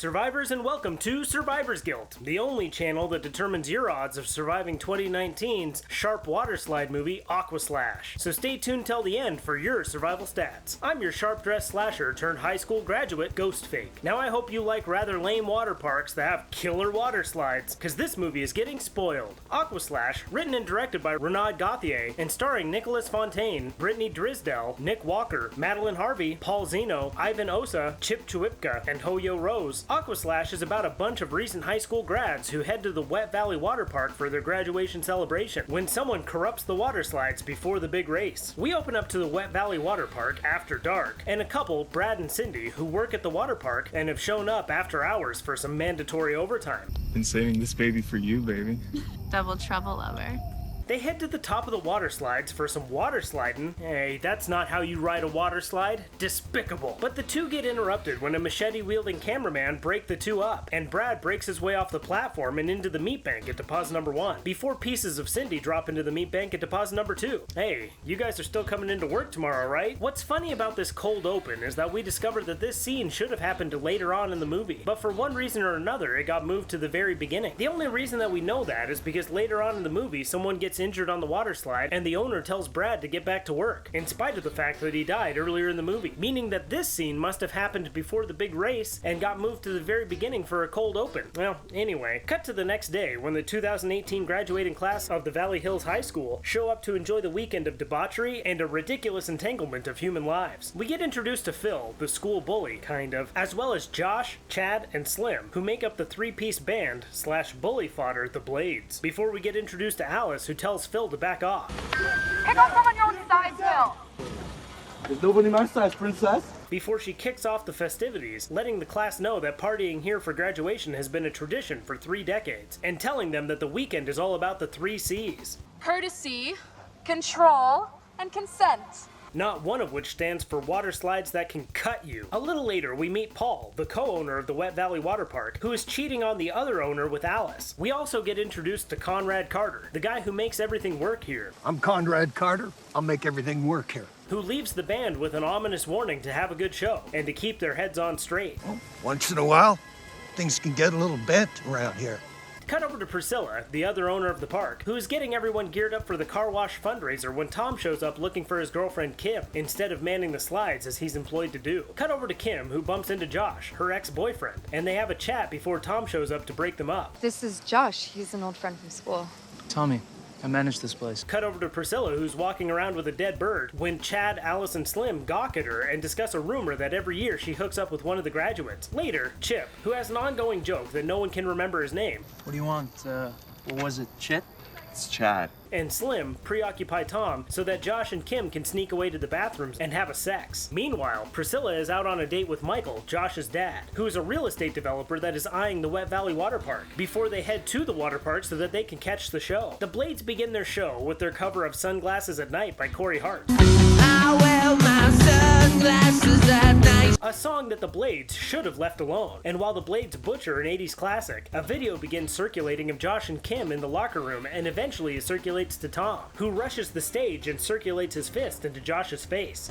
survivors, and welcome to Survivor's Guilt, the only channel that determines your odds of surviving 2019's sharp waterslide movie, Aquaslash. So stay tuned till the end for your survival stats. I'm your sharp-dressed slasher turned high school graduate, GhostFake. Now I hope you like rather lame water parks that have killer water slides, cause this movie is getting spoiled. Aquaslash, written and directed by Renaud Gauthier, and starring Nicolas Fontaine, Brittany Drisdelle, Nick Walker, Madelline Harvey, Paul Zinno, Ivan Osa, Chuipka, and HoJo Rose. Aquaslash is about a bunch of recent high school grads who head to the Wet Valley Water Park for their graduation celebration when someone corrupts the water slides before the big race. We open up to the Wet Valley Water Park after dark, and a couple, Brad and Cindy, who work at the water park and have shown up after hours for some mandatory overtime. Been saving this baby for you, baby. Double trouble lover. They head to the top of the water slides for some water sliding. Hey, that's not how you ride a water slide. Despicable. But the two get interrupted when a machete-wielding cameraman breaks the two up, and Brad breaks his way off the platform and into the meat bank at deposit number 1, before pieces of Cindy drop into the meat bank at deposit number 2. Hey, you guys are still coming into work tomorrow, right? What's funny about this cold open is that we discovered that this scene should have happened later on in the movie, but for one reason or another, it got moved to the very beginning. The only reason that we know that is because later on in the movie, someone gets injured on the water slide, and the owner tells Brad to get back to work, in spite of the fact that he died earlier in the movie, meaning that this scene must have happened before the big race and got moved to the very beginning for a cold open. Well, anyway, cut to the next day when the 2018 graduating class of the Valley Hills High School show up to enjoy the weekend of debauchery and a ridiculous entanglement of human lives. We get introduced to Phil, the school bully, kind of, as well as Josh, Chad, and Slim, who make up the three-piece band / bully fodder, the Blades, before we get introduced to Alice, who tells Phil to back off. Pick on someone your own size, Phil. There's nobody my size, princess. Before she kicks off the festivities, letting the class know that partying here for graduation has been a tradition for 3 decades, and telling them that the weekend is all about the 3 C's. Courtesy, control, and consent. Not one of which stands for water slides that can cut you. A little later, we meet Paul, the co-owner of the Wet Valley Water Park, who is cheating on the other owner with Alice. We also get introduced to Conrad Carter, the guy who makes everything work here. I'm Conrad Carter. I'll make everything work here. Who leaves the band with an ominous warning to have a good show and to keep their heads on straight. Well, once in a while, things can get a little bent around here. Cut over to Priscilla, the other owner of the park, who is getting everyone geared up for the car wash fundraiser when Tom shows up looking for his girlfriend Kim, instead of manning the slides as he's employed to do. Cut over to Kim, who bumps into Josh, her ex-boyfriend, and they have a chat before Tom shows up to break them up. This is Josh. He's an old friend from school. Tommy, I manage this place. Cut over to Priscilla, who's walking around with a dead bird, when Chad, Alice, and Slim gawk at her and discuss a rumor that every year she hooks up with one of the graduates. Later, Chip, who has an ongoing joke that no one can remember his name. What do you want? What was it, Chit? It's Chad. And Slim preoccupy Tom so that Josh and Kim can sneak away to the bathrooms and have a sex. Meanwhile, Priscilla is out on a date with Michael, Josh's dad, who is a real estate developer that is eyeing the Wet Valley Water Park, before they head to the water park so that they can catch the show. The Blades begin their show with their cover of Sunglasses at Night by Corey Hart. I wear my sunglasses at night. A song that the Blades should have left alone. And while the Blades butcher an 80s classic, a video begins circulating of Josh and Kim in the locker room and eventually it circulates to Tom, who rushes the stage and circulates his fist into Josh's face.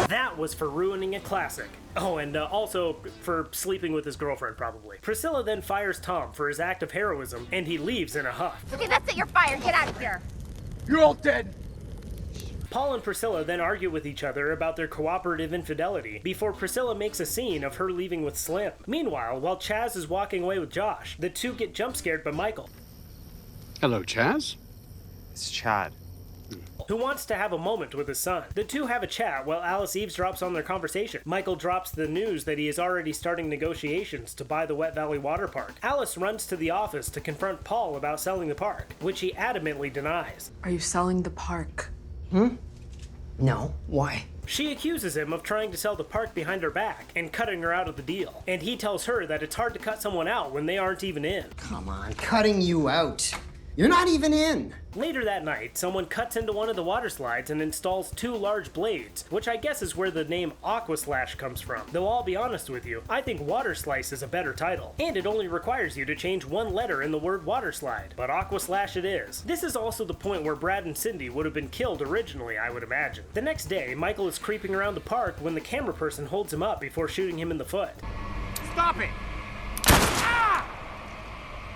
That was for ruining a classic. Oh, and also for sleeping with his girlfriend, probably. Priscilla then fires Tom for his act of heroism, and he leaves in a huff. Okay, that's it. You're fired. Get out of here. You're all dead. Paul and Priscilla then argue with each other about their cooperative infidelity before Priscilla makes a scene of her leaving with Slim. Meanwhile, while Chaz is walking away with Josh, the two get jump scared by Michael. Hello, Chaz? It's Chad. Who wants to have a moment with his son. The two have a chat while Alice eavesdrops on their conversation. Michael drops the news that he is already starting negotiations to buy the Wet Valley Water Park. Alice runs to the office to confront Paul about selling the park, which he adamantly denies. Are you selling the park? No, why? She accuses him of trying to sell the park behind her back and cutting her out of the deal. And he tells her that it's hard to cut someone out when they aren't even in. Come on, cutting you out. You're not even in. Later that night, someone cuts into one of the water slides and installs 2 large blades, which I guess is where the name Aquaslash comes from. Though I'll be honest with you, I think Waterslice is a better title, and it only requires you to change 1 letter in the word waterslide. But Aquaslash it is. This is also the point where Brad and Cindy would have been killed originally, I would imagine. The next day, Michael is creeping around the park when the camera person holds him up before shooting him in the foot. Stop it!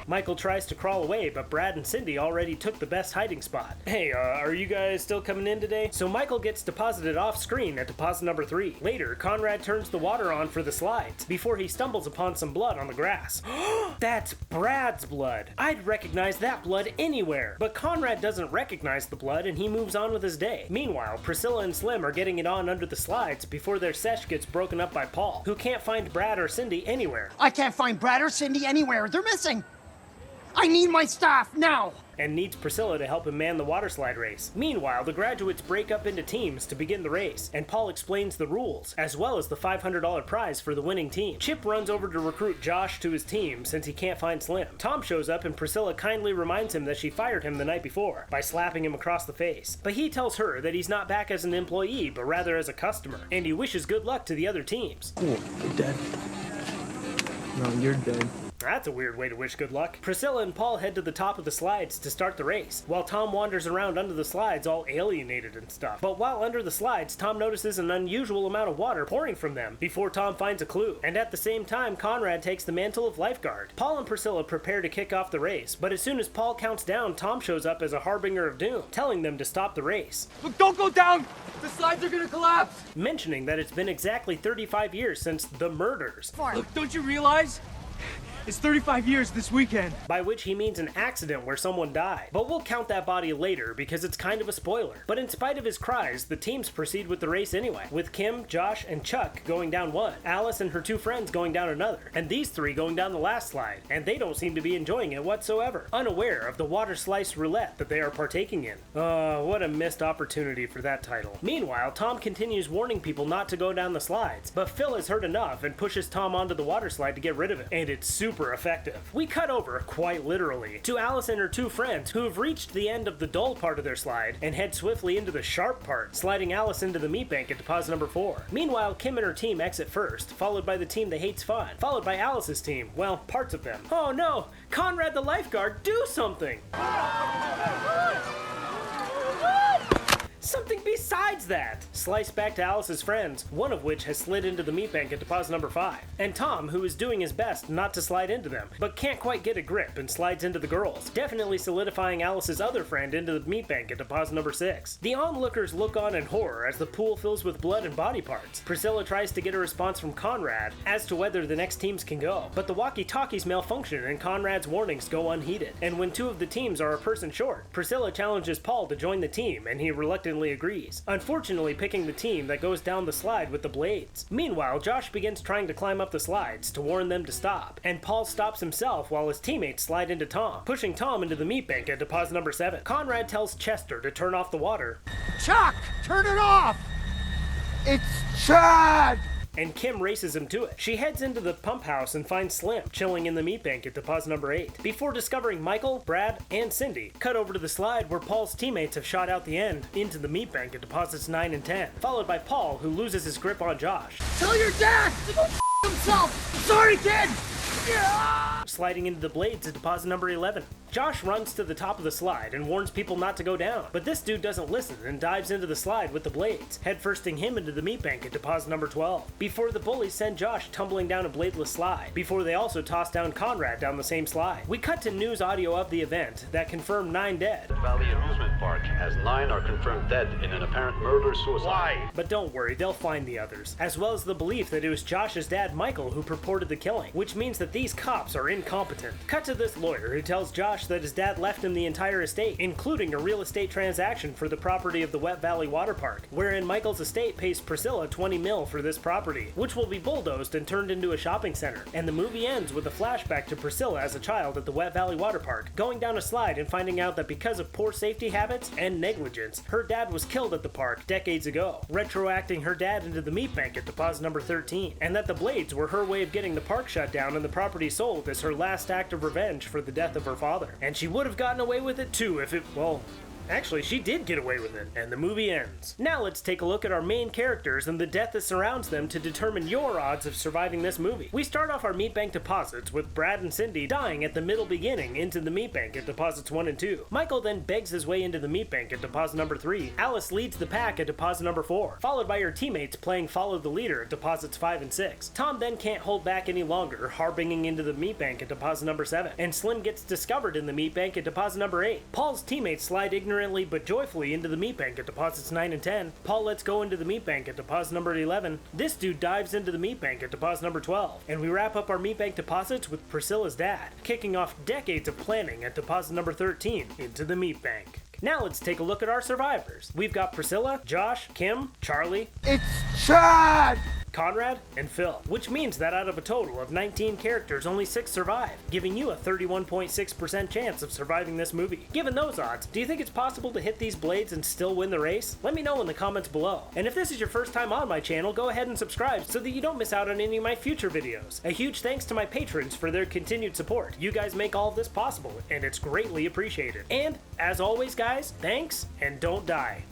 Michael tries to crawl away, but Brad and Cindy already took the best hiding spot. Hey, are you guys still coming in today? So Michael gets deposited off screen at deposit number 3. Later, Conrad turns the water on for the slides, before he stumbles upon some blood on the grass. That's Brad's blood. I'd recognize that blood anywhere. But Conrad doesn't recognize the blood and he moves on with his day. Meanwhile, Priscilla and Slim are getting it on under the slides before their sesh gets broken up by Paul, who can't find Brad or Cindy anywhere. I can't find Brad or Cindy anywhere. They're missing. I need my staff now! And needs Priscilla to help him man the water slide race. Meanwhile, the graduates break up into teams to begin the race, and Paul explains the rules, as well as the $500 prize for the winning team. Chip runs over to recruit Josh to his team since he can't find Slim. Tom shows up and Priscilla kindly reminds him that she fired him the night before by slapping him across the face. But he tells her that he's not back as an employee, but rather as a customer, and he wishes good luck to the other teams. Cool, you're dead. No, you're dead. That's a weird way to wish good luck. Priscilla and Paul head to the top of the slides to start the race, while Tom wanders around under the slides all alienated and stuff. But while under the slides, Tom notices an unusual amount of water pouring from them before Tom finds a clue. And at the same time, Conrad takes the mantle of lifeguard. Paul and Priscilla prepare to kick off the race, but as soon as Paul counts down, Tom shows up as a harbinger of doom, telling them to stop the race. Look, don't go down! The slides are gonna collapse! Mentioning that it's been exactly 35 years since the murders. Look, don't you realize? It's 35 years this weekend. By which he means an accident where someone died. But we'll count that body later because it's kind of a spoiler. But in spite of his cries, the teams proceed with the race anyway, with Kim, Josh, and Chuck going down one, Alice and her 2 friends going down another, and these 3 going down the last slide, and they don't seem to be enjoying it whatsoever, unaware of the Waterslice roulette that they are partaking in. What a missed opportunity for that title. Meanwhile, Tom continues warning people not to go down the slides, but Phil has heard enough and pushes Tom onto the water slide to get rid of him, and it's super effective. We cut over, quite literally, to Alice and her 2 friends who have reached the end of the dull part of their slide and head swiftly into the sharp part, sliding Alice into the meat bank at deposit number 4. Meanwhile, Kim and her team exit first, followed by the team that hates fun, followed by Alice's team, well, parts of them. Oh no! Conrad the lifeguard, do something! Something besides that! Slice back to Alice's friends, one of which has slid into the meat bank at deposit number 5. And Tom, who is doing his best not to slide into them, but can't quite get a grip and slides into the girls, definitely solidifying Alice's other friend into the meat bank at deposit number 6. The onlookers look on in horror as the pool fills with blood and body parts. Priscilla tries to get a response from Conrad as to whether the next teams can go, but the walkie-talkies malfunction and Conrad's warnings go unheeded. And when 2 of the teams are a person short, Priscilla challenges Paul to join the team, and he reluctantly agrees, unfortunately picking the team that goes down the slide with the blades. Meanwhile, Josh begins trying to climb up the slides to warn them to stop, and Paul stops himself while his teammates slide into Tom, pushing Tom into the meat bank at deposit number 7. Conrad tells Chester to turn off the water. Chuck, turn it off! It's Chad! And Kim races him to it. She heads into the pump house and finds Slim chilling in the meat bank at deposit number 8, before discovering Michael, Brad, and Cindy cut over to the slide where Paul's teammates have shot out the end into the meat bank at deposits 9 and 10, followed by Paul, who loses his grip on Josh. Tell your dad to go himself! Sorry, kid! Yeah! Sliding into the blades at deposit number 11. Josh runs to the top of the slide and warns people not to go down, but this dude doesn't listen and dives into the slide with the blades, headfirsting him into the meat bank at deposit number 12, before the bullies send Josh tumbling down a bladeless slide, before they also toss down Conrad down the same slide. We cut to news audio of the event that confirmed 9 dead. Valley Amusement Park, as 9 are confirmed dead in an apparent murder-suicide. Why? But don't worry, they'll find the others, as well as the belief that it was Josh's dad Michael who purported the killing, which means that these cops are incompetent. Cut to this lawyer who tells Josh that his dad left him the entire estate, including a real estate transaction for the property of the Wet Valley Water Park, wherein Michael's estate pays Priscilla $20 million for this property, which will be bulldozed and turned into a shopping center. And the movie ends with a flashback to Priscilla as a child at the Wet Valley Water Park, going down a slide and finding out that because of poor safety habits and negligence, her dad was killed at the park decades ago, retroacting her dad into the meat bank at deposit number 13, and that the blades were her way of getting the park shut down and the property sold as her last act of revenge for the death of her father. killer. And she would have gotten away with it too if it, well, actually, she did get away with it, and the movie ends. Now let's take a look at our main characters and the death that surrounds them to determine your odds of surviving this movie. We start off our meat bank deposits with Brad and Cindy dying at the middle beginning into the meat bank at deposits 1 and 2. Michael then begs his way into the meat bank at deposit number 3. Alice leads the pack at deposit number 4, followed by her teammates playing follow the leader at deposits 5 and 6. Tom then can't hold back any longer, harboring into the meat bank at deposit number 7, and Slim gets discovered in the meat bank at deposit number 8. Paul's teammates slide ignorantly but joyfully into the meat bank at deposits 9 and 10. Paul lets go into the meat bank at deposit number 11. This dude dives into the meat bank at deposit number 12. And we wrap up our meat bank deposits with Priscilla's dad, kicking off decades of planning at deposit number 13 into the meat bank. Now let's take a look at our survivors. We've got Priscilla, Josh, Kim, Charlie, It's Chad! Conrad, and Phil, which means that out of a total of 19 characters, only 6 survive, giving you a 31.6% chance of surviving this movie. Given those odds, do you think it's possible to hit these blades and still win the race? Let me know in the comments below. And if this is your first time on my channel, go ahead and subscribe so that you don't miss out on any of my future videos. A huge thanks to my patrons for their continued support. You guys make all of this possible, and it's greatly appreciated. And, as always guys, thanks, and don't die.